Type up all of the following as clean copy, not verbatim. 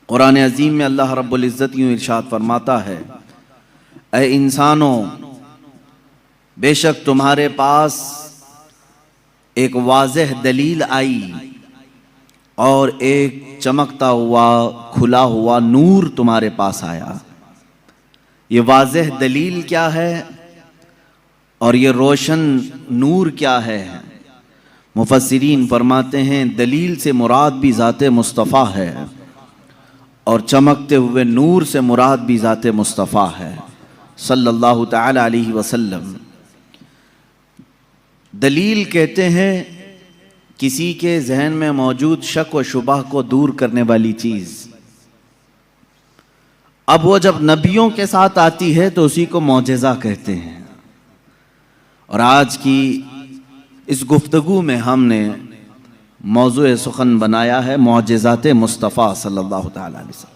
قرآن عظیم میں اللہ رب العزت یوں ارشاد فرماتا ہے، اے انسانوں، بے شک تمہارے پاس ایک واضح دلیل آئی اور ایک چمکتا ہوا کھلا ہوا نور تمہارے پاس آیا۔ یہ واضح دلیل کیا ہے اور یہ روشن نور کیا ہے؟ مفسرین فرماتے ہیں دلیل سے مراد بھی ذات مصطفیٰ ہے اور چمکتے ہوئے نور سے مراد بھی ذات مصطفیٰ ہے صلی اللہ تعالی علیہ وسلم۔ دلیل کہتے ہیں کسی کے ذہن میں موجود شک و شبہ کو دور کرنے والی چیز۔ اب وہ جب نبیوں کے ساتھ آتی ہے تو اسی کو معجزہ کہتے ہیں، اور آج کی اس گفتگو میں ہم نے موضوع سخن بنایا ہے معجزات مصطفیٰ صلی اللہ تعالی علیہ وسلم۔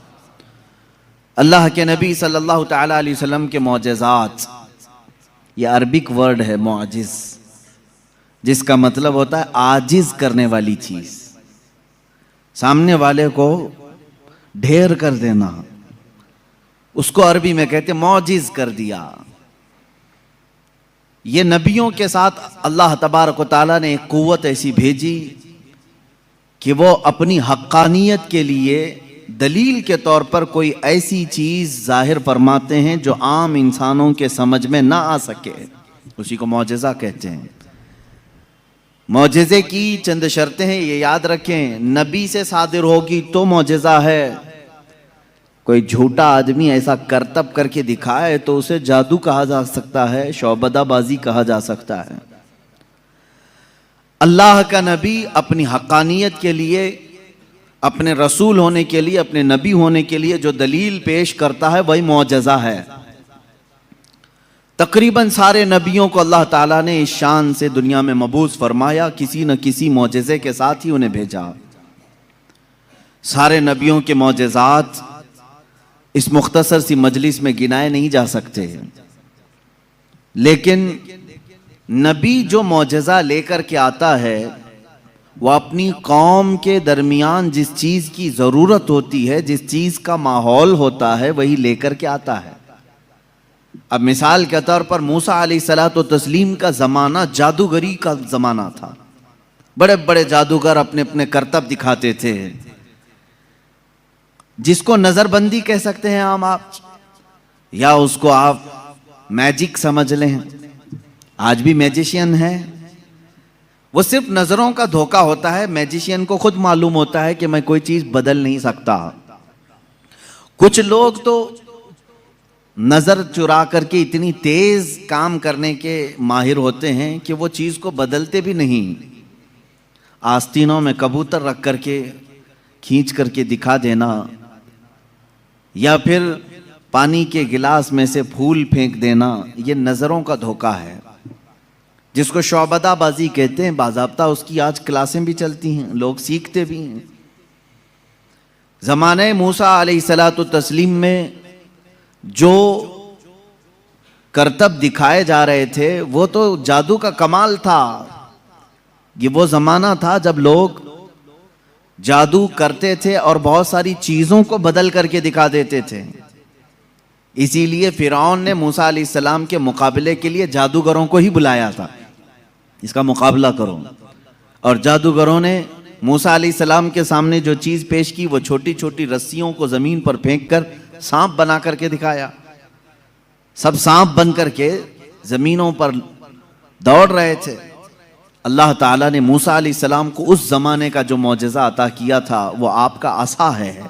اللہ کے نبی صلی اللہ تعالی علیہ وسلم کے معجزات، یہ عربک ورڈ ہے معجز، جس کا مطلب ہوتا ہے عاجز کرنے والی چیز، سامنے والے کو ڈھیر کر دینا، اس کو عربی میں کہتے ہیں معجز کر دیا۔ یہ نبیوں کے ساتھ اللہ تبارک و تعالیٰ نے ایک قوت ایسی بھیجی کہ وہ اپنی حقانیت کے لیے دلیل کے طور پر کوئی ایسی چیز ظاہر فرماتے ہیں جو عام انسانوں کے سمجھ میں نہ آ سکے، اسی کو معجزہ کہتے ہیں۔ معجزے کی چند شرطیں ہیں، یہ یاد رکھیں، نبی سے صادر ہوگی تو معجزہ ہے۔ کوئی جھوٹا آدمی ایسا کرتب کر کے دکھائے تو اسے جادو کہا جا سکتا ہے، شعبدہ بازی کہا جا سکتا ہے۔ اللہ کا نبی اپنی حقانیت کے لیے، اپنے رسول ہونے کے لیے، اپنے نبی ہونے کے لیے جو دلیل پیش کرتا ہے وہی معجزہ ہے۔ تقریباً سارے نبیوں کو اللہ تعالیٰ نے اس شان سے دنیا میں مبعوث فرمایا، کسی نہ کسی معجزے کے ساتھ ہی انہیں بھیجا۔ سارے نبیوں کے معجزات اس مختصر سی مجلس میں گنائے نہیں جا سکتے، لیکن نبی جو معجزہ لے کر کے آتا ہے وہ اپنی قوم کے درمیان جس چیز کی ضرورت ہوتی ہے، جس چیز کا ماحول ہوتا ہے وہی لے کر کے آتا ہے۔ اب مثال کے طور پر موسیٰ علیہ الصلوۃ والتسلیم کا زمانہ جادوگری کا زمانہ تھا، بڑے بڑے جادوگر اپنے اپنے کرتب دکھاتے تھے، جس کو نظر بندی کہہ سکتے ہیں عام آپ، یا اس کو آپ میجک سمجھ لیں۔ آج بھی میجیشین ہے، وہ صرف نظروں کا دھوکہ ہوتا ہے، میجیشین کو خود معلوم ہوتا ہے کہ میں کوئی چیز بدل نہیں سکتا۔ کچھ لوگ تو نظر چرا کر کے اتنی تیز کام کرنے کے ماہر ہوتے ہیں کہ وہ چیز کو بدلتے بھی نہیں، آستینوں میں کبوتر رکھ کر کے کھینچ کر کے دکھا دینا، یا پھر پانی کے گلاس میں سے پھول پھینک دینا، یہ نظروں کا دھوکہ ہے، جس کو شعبدہ بازی کہتے ہیں۔ باضابطہ اس کی آج کلاسیں بھی چلتی ہیں، لوگ سیکھتے بھی ہیں۔ زمانہ موسیٰ علیہ الصلوۃ والتسلیم میں جو کرتب دکھائے جا رہے تھے وہ تو جادو کا کمال تھا۔ یہ وہ زمانہ تھا جب لوگ جادو کرتے تھے اور بہت ساری چیزوں کو بدل کر کے دکھا دیتے تھے۔ اسی لیے فرعون نے موسیٰ علیہ السلام کے مقابلے کے لیے جادوگروں کو ہی بلایا تھا، اس کا مقابلہ کرو، اور جادوگروں نے موسیٰ علیہ السلام کے سامنے جو چیز پیش کی وہ چھوٹی چھوٹی رسیوں کو زمین پر پھینک کر سانپ بنا کر کے دکھایا۔ سب سانپ بن کر کے زمینوں پر دوڑ رہے تھے۔ اللہ تعالیٰ نے موسیٰ علیہ السلام کو اس زمانے کا جو معجزہ عطا کیا تھا وہ آپ کا عصا ہے،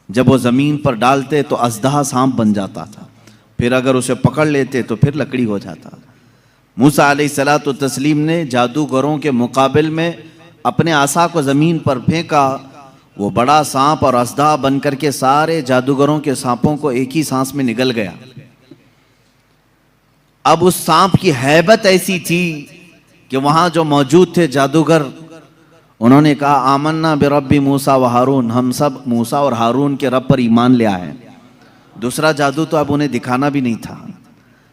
جب وہ زمین پر ڈالتے تو اژدہا سانپ بن جاتا تھا، پھر اگر اسے پکڑ لیتے تو پھر لکڑی ہو جاتا۔ موسیٰ علیہ الصلوۃ والتسلیم نے جادوگروں کے مقابل میں اپنے عصا کو زمین پر پھینکا، وہ بڑا سانپ اور اژدہا بن کر کے سارے جادوگروں کے سانپوں کو ایک ہی سانس میں نگل گیا۔ اب اس سانپ کی ہیبت ایسی تھی کہ وہاں جو موجود تھے جادوگر، انہوں نے کہا آمنا برب موسیٰ و ہارون، ہم سب موسیٰ اور ہارون کے رب پر ایمان لے آئے۔ دوسرا جادو تو اب انہیں دکھانا بھی نہیں تھا،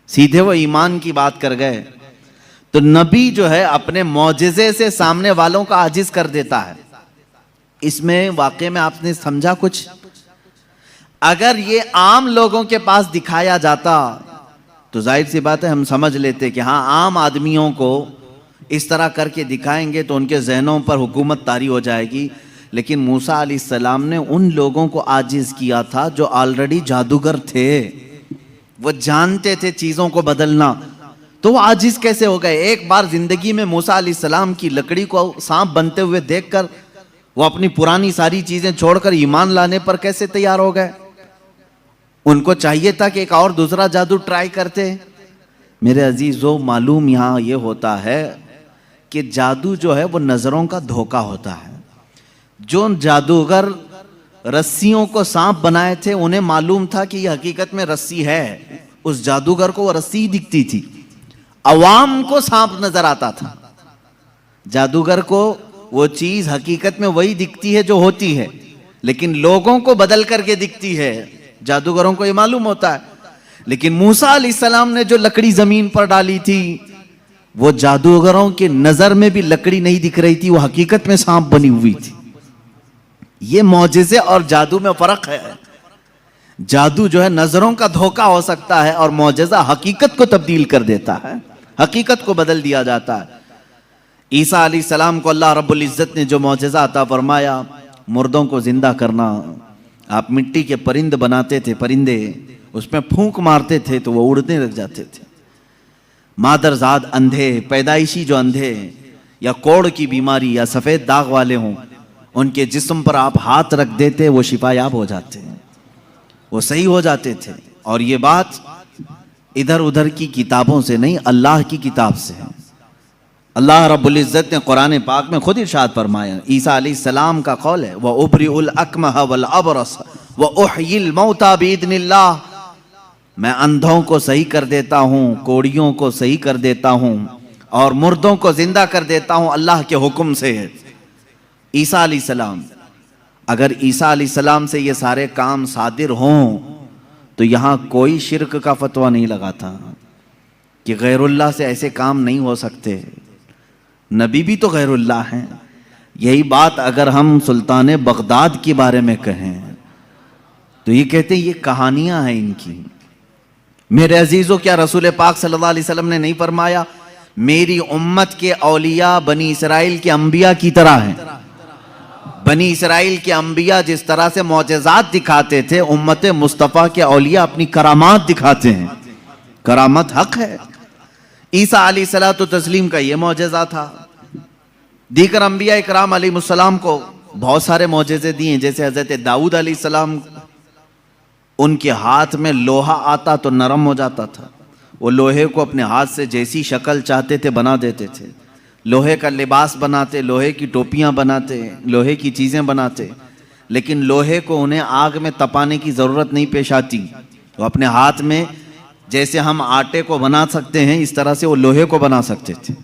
سیدھے وہ ایمان کی بات کر گئے۔ تو نبی جو ہے اپنے معجزے سے سامنے والوں کا عاجز کر دیتا ہے۔ اس میں واقعے میں آپ نے سمجھا کچھ اگر یہ عام لوگوں کے پاس دکھایا جاتا تو ظاہر سی بات ہے ہم سمجھ لیتے کہ ہاں عام آدمیوں کو اس طرح کر کے دکھائیں گے تو ان کے ذہنوں پر حکومت طاری ہو جائے گی. لیکن موسیٰ علیہ السلام نے ان لوگوں کو عاجز کیا تھا جو آلریڈی جادوگر تھے, وہ جانتے تھے چیزوں کو بدلنا, تو وہ عاجز کیسے ہو گئے؟ ایک بار زندگی میں موسیٰ علیہ السلام کی لکڑی کو سانپ بنتے ہوئے دیکھ کر وہ اپنی پرانی ساری چیزیں چھوڑ کر ایمان لانے پر کیسے تیار ہو گئے؟ ان کو چاہیے تھا کہ ایک اور دوسرا جادو ٹرائی کرتے. میرے عزیزو, معلوم یہاں یہ ہوتا ہے کہ جادو جو ہے وہ نظروں کا دھوکہ ہوتا ہے. جو جادوگر رسیوں کو سانپ بنائے تھے انہیں معلوم تھا کہ یہ حقیقت میں رسی ہے, اس جادوگر کو وہ رسی دکھتی تھی, عوام کو سانپ نظر آتا تھا. جادوگر کو وہ چیز حقیقت میں وہی دکھتی ہے جو ہوتی ہے, لیکن لوگوں کو بدل کر کے دکھتی ہے. جادوگروں کو یہ معلوم ہوتا ہے. لیکن موسیٰ علیہ السلام نے جو لکڑی زمین پر ڈالی تھی وہ جادوگروں کے نظر میں بھی لکڑی نہیں دکھ رہی تھی, وہ حقیقت میں سانپ بنی ہوئی تھی. یہ معجزے اور جادو میں فرق ہے. جادو جو ہے نظروں کا دھوکہ ہو سکتا ہے اور معجزہ حقیقت کو تبدیل کر دیتا ہے, حقیقت کو بدل دیا جاتا ہے. عیسیٰ علیہ السلام کو اللہ رب العزت نے جو معجزہ عطا فرمایا, مردوں کو زندہ کرنا. آپ مٹی کے پرند بناتے تھے, پرندے اس میں پھونک مارتے تھے تو وہ اڑنے لگ جاتے تھے. مادرزاد اندھے, پیدائشی جو اندھے یا کوڑ کی بیماری یا سفید داغ والے ہوں, ان کے جسم پر آپ ہاتھ رکھ دیتے وہ شفا یاب ہو جاتے ہیں, وہ صحیح ہو جاتے تھے. اور یہ بات ادھر ادھر کی کتابوں سے نہیں, اللہ کی کتاب سے ہے. اللہ رب العزت نے قرآن پاک میں خود ارشاد فرمایا, عیسیٰ علیہ السلام کا قول ہے, وَأُبْرِئُ الْأَكْمَحَ وَالْأَبْرَصَ وَأُحْيِي الْمَوْتَى بِإِذْنِ اللَّهِ, میں اندھوں کو صحیح کر دیتا ہوں, کوڑیوں کو صحیح کر دیتا ہوں, اور مردوں کو زندہ کر دیتا ہوں اللہ کے حکم سے. عیسیٰ علیہ السلام, اگر عیسیٰ علیہ السلام سے یہ سارے کام صادر ہوں تو یہاں کوئی شرک کا فتویٰ نہیں لگا تھا کہ غیر اللہ سے ایسے کام نہیں ہو سکتے. نبی بھی تو غیر اللہ ہیں. یہی بات اگر ہم سلطان بغداد کے بارے میں کہیں تو یہ کہتے ہیں یہ کہانیاں ہیں ان کی. میرے عزیزو, کیا رسول پاک صلی اللہ علیہ وسلم نے نہیں فرمایا میری امت کے اولیاء بنی اسرائیل کے انبیاء کی طرح ہیں؟ بنی اسرائیل کے انبیاء جس طرح سے معجزات دکھاتے تھے, امت مصطفیٰ کے اولیاء اپنی کرامات دکھاتے ہیں. کرامت حق ہے. عیسیٰ علیہ الصلوۃ والتسلیم کا یہ معجزہ تھا. دیگر انبیاء اکرام علیہ السلام کو بہت سارے معجزے دیے, جیسے حضرت داؤد علیہ السلام, ان کے ہاتھ میں لوہا آتا تو نرم ہو جاتا تھا, وہ لوہے کو اپنے ہاتھ سے جیسی شکل چاہتے تھے بنا دیتے تھے. لوہے کا لباس بناتے, لوہے کی ٹوپیاں بناتے, لوہے کی چیزیں بناتے, لیکن لوہے کو انہیں آگ میں تپانے کی ضرورت نہیں پیش آتی. وہ اپنے ہاتھ میں جیسے ہم آٹے کو بنا سکتے ہیں اس طرح سے وہ لوہے کو بنا سکتے تھے.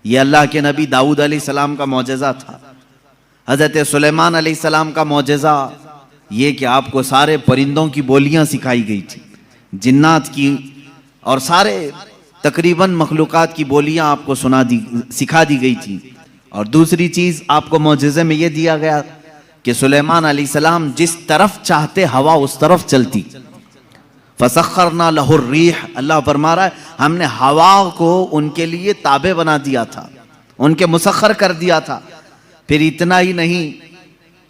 یہ اللہ کے نبی داؤد علیہ السلام کا معجزہ تھا. حضرت سلیمان علیہ السلام کا معجزہ یہ کہ آپ کو سارے پرندوں کی بولیاں سکھائی گئی تھی, جنات کی اور سارے تقریباً مخلوقات کی بولیاں آپ کو سکھا دی گئی تھی. اور دوسری چیز آپ کو معجزے میں یہ دیا گیا کہ سلیمان علیہ السلام جس طرف چاہتے ہوا اس طرف چلتی. فَسَخَّرْنَا لَهُ الرِّيحَ, اللہ فرما رہا ہے ہم نے ہوا کو ان کے لیے تابع بنا دیا تھا, ان کے مسخر کر دیا تھا. پھر اتنا ہی نہیں,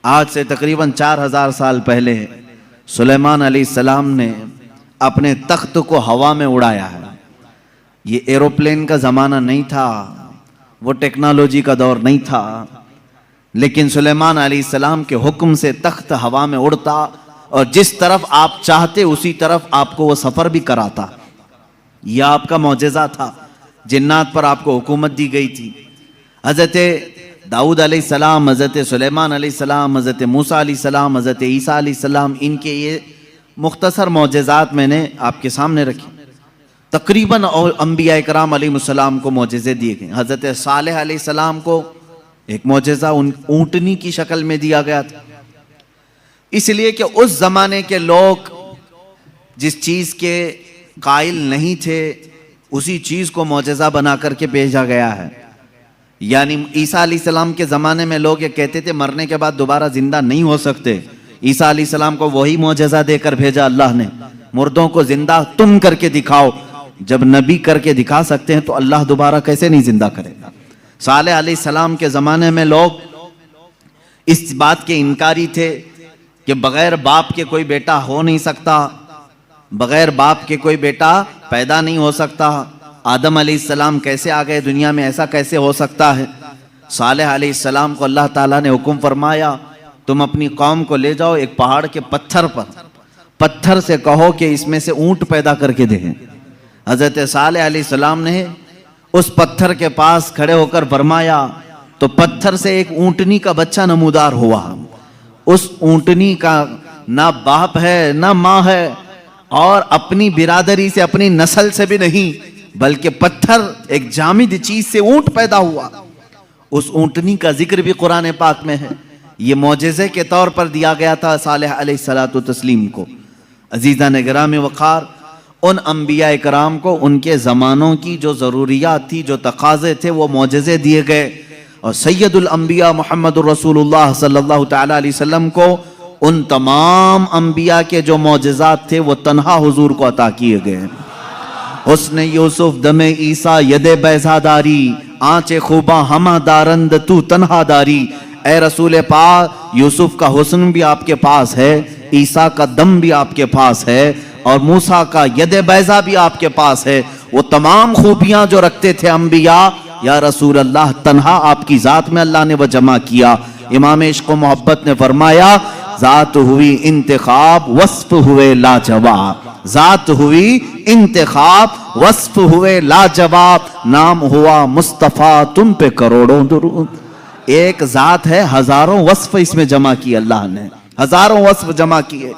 آج سے تقریباً 4000 سال پہلے سلیمان علیہ السلام نے اپنے تخت کو ہوا میں اڑایا ہے. یہ ایروپلین کا زمانہ نہیں تھا, وہ ٹیکنالوجی کا دور نہیں تھا, لیکن سلیمان علیہ السلام کے حکم سے تخت ہوا میں اڑتا اور جس طرف آپ چاہتے اسی طرف آپ کو وہ سفر بھی کراتا. یہ آپ کا معجزہ تھا. جنات پر آپ کو حکومت دی گئی تھی. حضرت داؤد علیہ السلام, حضرت سلیمان علیہ السلام, حضرت موسیٰ علیہ السلام, حضرت عیسیٰ علیہ السلام, ان کے یہ مختصر معجزات میں نے آپ کے سامنے رکھی. تقریباً انبیاء اکرام علیہ السلام کو معجزے دیے گئے. حضرت صالح علیہ السلام کو ایک معجزہ اونٹنی کی شکل میں دیا گیا تھا, اس لیے کہ اس زمانے کے لوگ جس چیز کے قائل نہیں تھے اسی چیز کو معجزہ بنا کر کے بھیجا گیا ہے. یعنی عیسیٰ علیہ السلام کے زمانے میں لوگ یہ کہتے تھے مرنے کے بعد دوبارہ زندہ نہیں ہو سکتے, عیسیٰ علیہ السلام کو وہی معجزہ دے کر بھیجا اللہ نے، مردوں کو زندہ تم کر کے دکھاؤ۔ جب نبی کر کے دکھا سکتے ہیں تو اللہ دوبارہ کیسے نہیں زندہ کرے گا؟ صالح علیہ السلام کے زمانے میں لوگ اس بات کے انکاری تھے کہ بغیر باپ کے کوئی بیٹا ہو نہیں سکتا، بغیر باپ کے کوئی بیٹا پیدا نہیں ہو سکتا، آدم علیہ السلام کیسے آ گئے دنیا میں، ایسا کیسے ہو سکتا ہے؟ صالح علیہ السلام کو اللہ تعالیٰ نے حکم فرمایا تم اپنی قوم کو لے جاؤ ایک پہاڑ کے پتھر پر، پتھر سے کہو کہ اس میں سے اونٹ پیدا کر کے دیں۔ حضرت صالح علیہ السلام نے اس پتھر کے پاس کھڑے ہو کر فرمایا تو پتھر سے ایک اونٹنی کا بچہ نمودار ہوا۔ اس اونٹنی کا نہ باپ ہے نہ ماں ہے، اور اپنی برادری سے اپنی نسل سے بھی نہیں، بلکہ پتھر ایک جامد چیز سے اونٹ پیدا ہوا۔ اس اونٹنی کا ذکر بھی قرآن پاک میں ہے، یہ معجزے کے طور پر دیا گیا تھا صالح علیہ السلام کو۔ عزیزان گرامی وقار، ان انبیاء کرام کو ان کے زمانوں کی جو ضروریات تھی، جو تقاضے تھے، وہ معجزے دیے گئے، اور سید الانبیاء محمد الرسول اللہ صلی اللہ تعالی علیہ وسلم کو ان تمام انبیاء کے جو معجزات تھے وہ تنہا حضور کو عطا کیے گئے۔ حسن یوسف دم عیسیٰ ید بیضا داری، آنچ خوباں ہمہ دارند تو تنہا داری۔ اے رسول پاک، یوسف کا حسن بھی آپ کے پاس ہے، عیسیٰ کا دم بھی آپ کے پاس ہے، اور موسیٰ کا ید بیضا بھی آپ کے پاس ہے۔ وہ تمام خوبیاں جو رکھتے تھے انبیاء، یا رسول اللہ، تنہا آپ کی ذات میں اللہ نے وہ جمع کیا۔ امام عشق و محبت نے فرمایا ذات ہوئی انتخاب، وصف ہوئے لاجواب۔ ذات ہوئی انتخاب، وصف ہوئے لاجواب، نام ہوا مصطفیٰ تم پہ کروڑوں درود۔ ایک ذات ہے، ہزاروں وصف اس میں جمع کی اللہ نے، ہزاروں وصف جمع کیے۔